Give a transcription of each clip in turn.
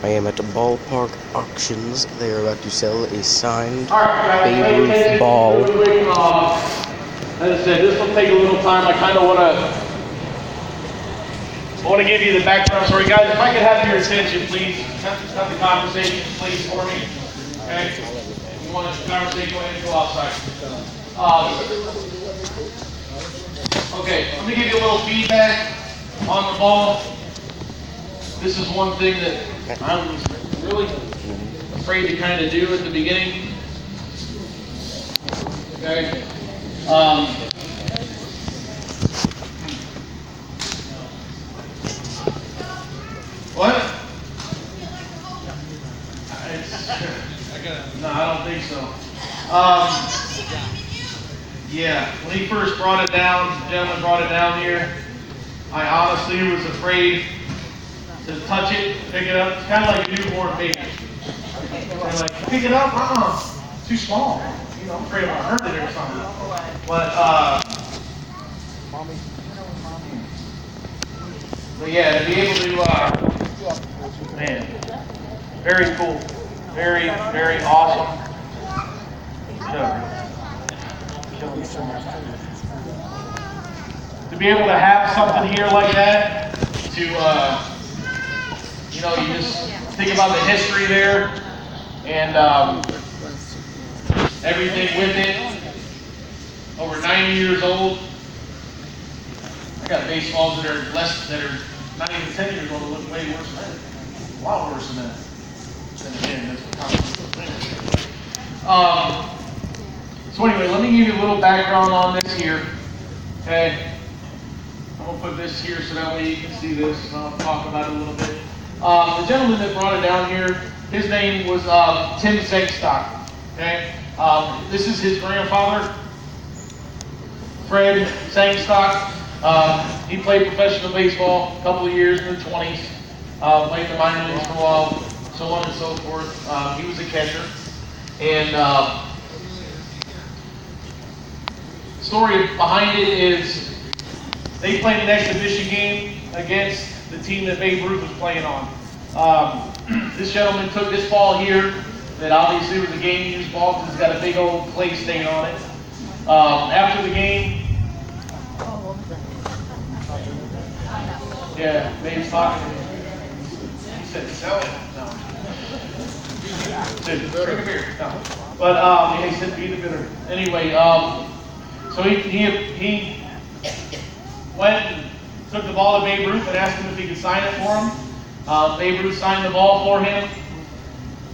I am at the Ballpark auctions. They are about to sell a signed Babe Ruth ball. As I said, this will take a little time. I kind of want to give you the background story. Guys, if I could have your attention, please. Cut the conversation, please, for me. Okay? If you want to conversation, go ahead and go outside. Okay, let me give you a little feedback on the ball. This is one thing that I was really afraid to kind of do at the beginning. Okay. What? No, I don't think so. Yeah, when he first brought it down, the gentleman brought it down here, I honestly was afraid to touch it, pick it up. It's kind of like a newborn baby. They're like, pick it up? Too small. You know, I'm afraid I'm going to hurt it or something. But yeah, to be able to, man, very cool. Very, very awesome. To be able to have something here like that, to, you know, you just think about the history there and everything with it. Over 90 years old. I got baseballs that are not even 10 years old that look way worse than that. A lot worse than that. Then again, that's the so anyway, let me give you a little background on this here. Okay. I'm going to put this here so that way you can see this, and I'll talk about it a little bit. The gentleman that brought it down here, his name was Tim Sengstock. Okay. This is his grandfather, Fred Sengstock. He played professional baseball a couple of years in the 20s, played in the minor leagues for a while, so on and so forth. He was a catcher. And the story behind it is they played an exhibition game against the team that Babe Ruth was playing on. This gentleman took this ball here that obviously was a game-used ball because it's got a big old clay stain on it. After the game, yeah, Babe's talking to me. He said, sell it. No. Said, drink a beer. No. But yeah, he said, be the bidder. Anyway, so he went and took the ball to Babe Ruth and asked him if he could sign it for him. Babe Ruth signed the ball for him.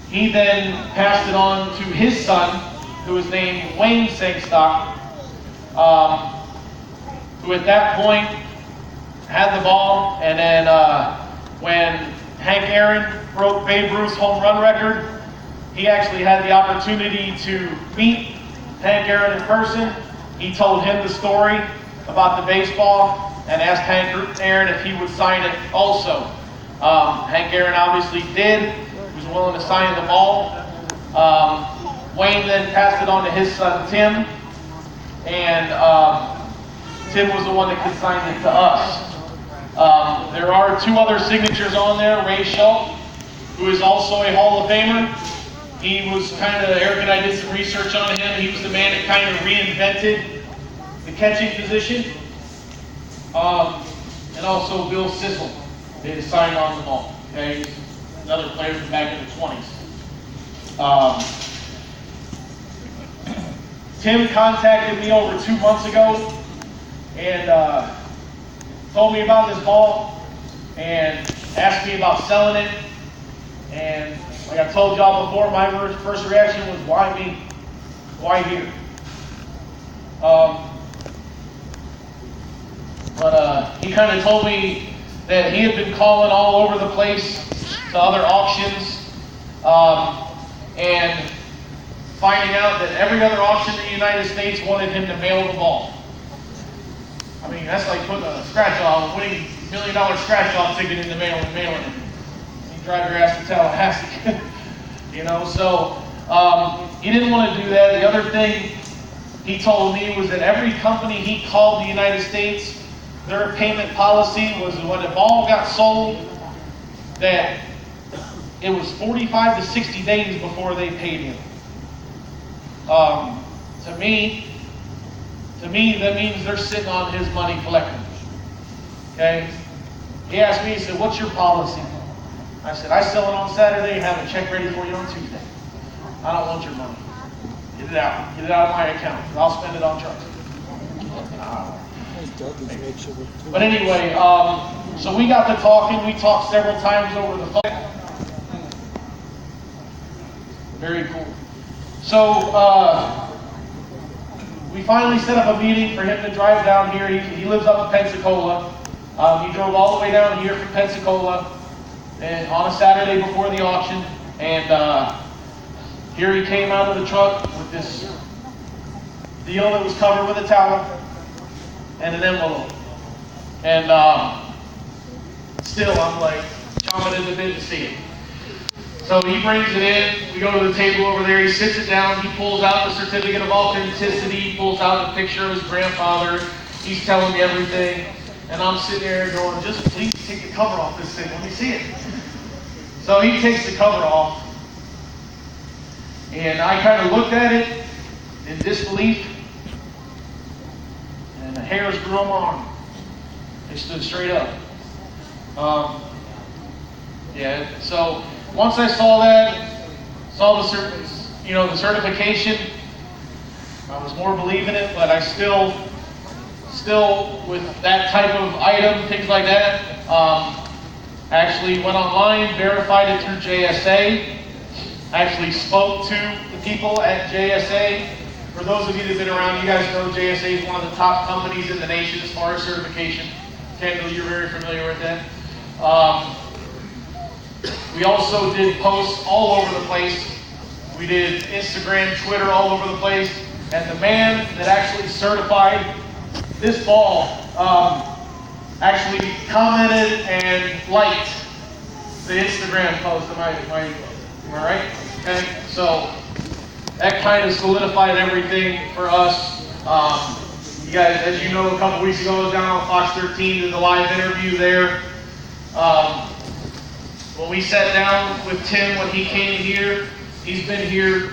He then passed it on to his son, who was named Wayne Sengstock, who at that point had the ball, and then when Hank Aaron broke Babe Ruth's home run record, he actually had the opportunity to meet Hank Aaron in person. He told him the story about the baseball and asked Hank Aaron if he would sign it also. Hank Aaron obviously did. He was willing to sign the ball. Wayne then passed it on to his son Tim, and Tim was the one that consigned it to us. There are two other signatures on there. Ray Schultz, who is also a Hall of Famer. He was Eric and I did some research on him. He was the man that kind of reinvented the catching position. And also Bill Sissel did sign on the ball. Okay, he's another player from back in the 20s. Tim contacted me over 2 months ago and told me about this ball and asked me about selling it. And like I told y'all before, my first reaction was, why me? Why here? But he kind of told me that he had been calling all over the place to other auctions and finding out that every other auction in the United States wanted him to mail the ball. I mean, that's like putting a winning $1 million scratch-off ticket in the mail and mailing it. You drive your ass to Tallahassee. You know, so he didn't want to do that. The other thing he told me was that every company he called in the United States, their payment policy was when the ball got sold, that it was 45 to 60 days before they paid him. To me, that means they're sitting on his money collecting. Okay? He asked me, he said, what's your policy? I said, I sell it on Saturday and have a check ready for you on Tuesday. I don't want your money. Get it out. Get it out of my account. I'll spend it on drugs. But anyway, so we got to talking. We talked several times over the phone. Very cool. So we finally set up a meeting for him to drive down here. He lives up in Pensacola. He drove all the way down here from Pensacola and on a Saturday before the auction. And here he came out of the truck with this deal that was covered with a towel and an envelope. And still, I'm like chomping at the bit to see it. So he brings it in. We go to the table over there. He sits it down. He pulls out the certificate of authenticity. He pulls out a picture of his grandfather. He's telling me everything. And I'm sitting there going, just please take the cover off this thing. Let me see it. So he takes the cover off. And I kind of looked at it in disbelief. And the hairs grew on my arm. They stood straight up. So once I saw that, saw the certification, I was more believing it, but I still with that type of item, things like that, actually went online, verified it through JSA, actually spoke to the people at JSA. For those of you that have been around, you guys know JSA is one of the top companies in the nation as far as certification. Kendall, you're very familiar with that. We also did posts all over the place. We did Instagram, Twitter, all over the place. And the man that actually certified this ball actually commented and liked the Instagram post. Am I right? Okay, so that kind of solidified everything for us. You guys, as you know, a couple weeks ago I was down on Fox 13, did the live interview there. When we sat down with Tim when he came here, he's been here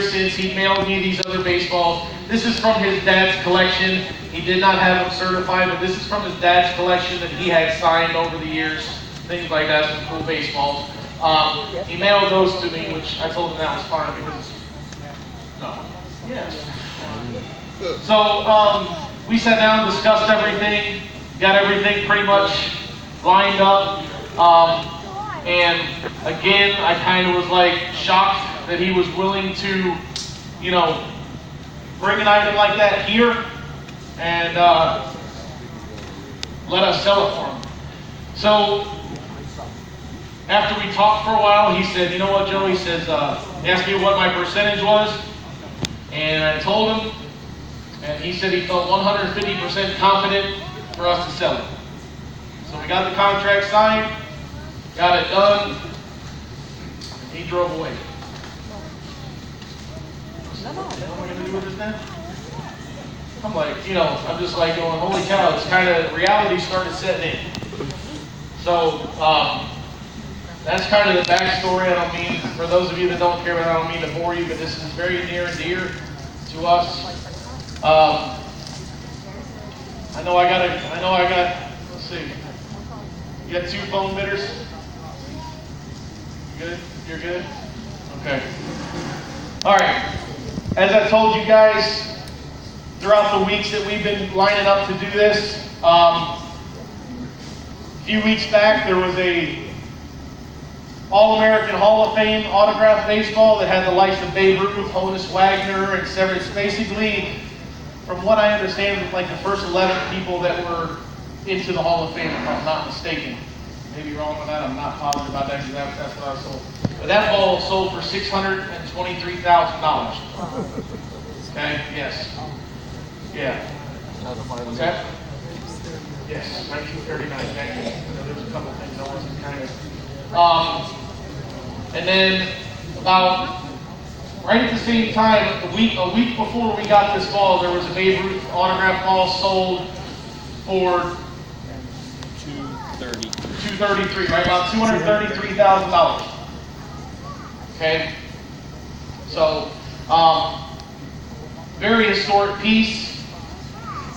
since. He mailed me these other baseballs. This is from his dad's collection. He did not have them certified, but this is from his dad's collection that he had signed over the years. Things like that, some cool baseballs. He mailed those to me, which I told him that was fine because no. Yeah. So we sat down, discussed everything, got everything pretty much lined up. And again, I kind of was like shocked that he was willing to, bring an item like that here and let us sell it for him. So after we talked for a while, he said, you know what, Joe? He says, he asked me what my percentage was, and I told him, and he said he felt 150% confident for us to sell it. So we got the contract signed, got it done, and he drove away. What am I going to do with this now? I'm like, I'm just like going, holy cow, it's kind of, reality started setting in. So, that's kind of the backstory. I don't mean, for those of you that don't care, I don't mean to bore you, but this is very near and dear to us. I know I got, let's see. You got 2 phone bidders? You good? You're good? Okay. All right. As I told you guys, throughout the weeks that we've been lining up to do this, a few weeks back there was a All-American Hall of Fame autographed baseball that had the likes of Babe Ruth, Honus Wagner, and several. It's basically, from what I understand, like the first 11 people that were into the Hall of Fame, if I'm not mistaken. Maybe wrong with that, I'm not positive about that because that's what I was told. But that ball sold for $623,000. Okay, yes. Yeah. What's that? Yes, 1939. Thank you. There was a couple things I wasn't kind of. And then about right at the same time, a week before we got this ball, there was a Babe Ruth autograph ball sold for $233, right? About $233,000. Okay? So, very historic piece.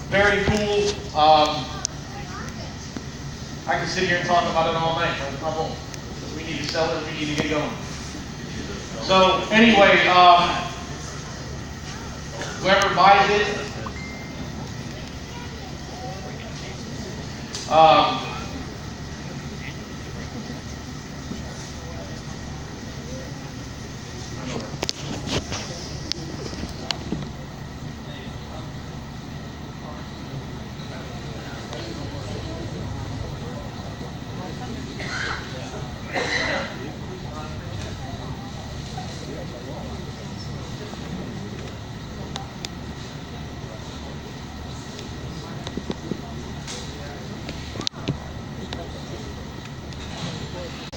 Very cool. I can sit here and talk about it all night, but I won't. We need to sell it, we need to get going. So, anyway, whoever buys it,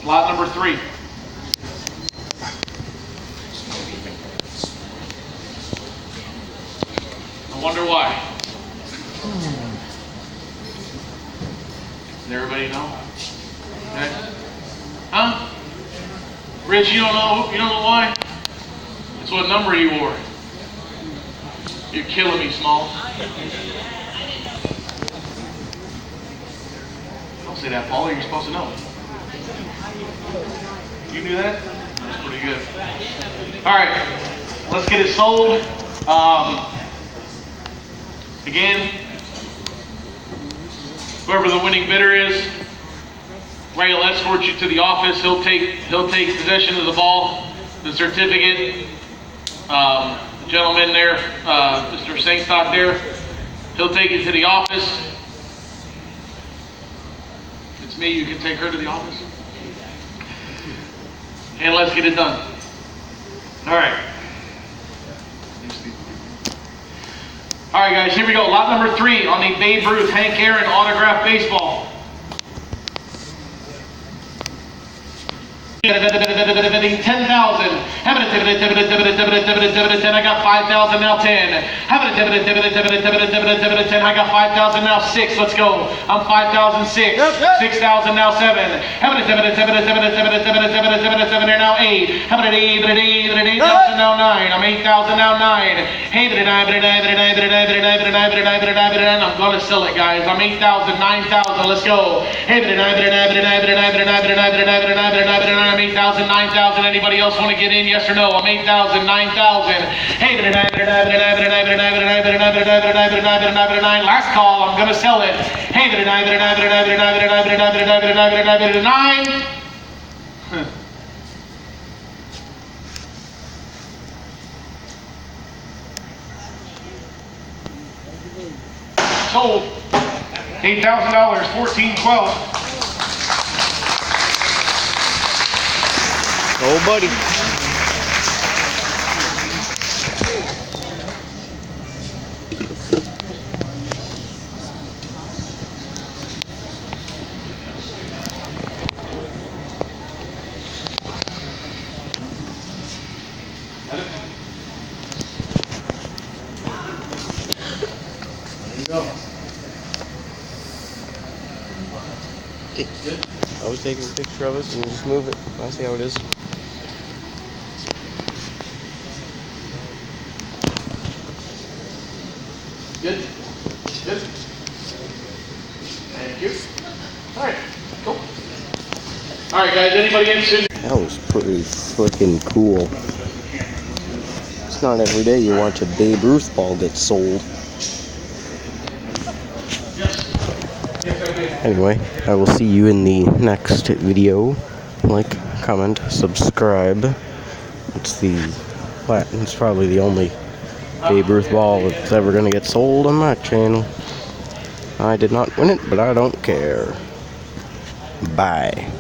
lot number 3. I wonder why. Does everybody know? Okay. Huh? Rich, you don't know? You don't know why? It's what number he wore. You're killing me, Small. Don't say that, Paul. You're supposed to know. You knew that? That's pretty good. All right, let's get it sold. Again, whoever the winning bidder is, Ray will escort you to the office. He'll take possession of the ball, the certificate. The gentleman there, Mr. Sankstock there, he'll take it to the office. If it's me, you can take her to the office. And let's get it done. All right. All right, guys, here we go. Lot number 3 on the Babe Ruth Hank Aaron autographed baseball. 10,000. I got 5,000 now. 10. I got 5,000 now. 6. Let's go. I'm 5,006. 6,000 now. 7. 7 here now. 8. 8,000 now. 9. I'm 8,000 now. 9. I'm gonna sell it, guys. I'm 8,000. 9,000. Let's go. 8,000, 9,000. Anybody else want to get in? Yes or no? I'm 8,000, 9,000. Hey, 9. Last call. I'm gonna sell it. Hey, 9. Sold. $8,000. 1412. Oh, buddy. There you go. I was taking a picture of it and just move it. I'll see how it is. Good. Good. Thank you. All right. Cool. All right, guys. Anybody interested? That was pretty freaking cool. It's not every day you watch a Babe Ruth ball get sold. Yes. Yes, I did. Anyway, I will see you in the next video. Like, comment, subscribe. It's probably the only Babe Ruth ball that's ever gonna get sold on my channel. I did not win it, but I don't care. Bye.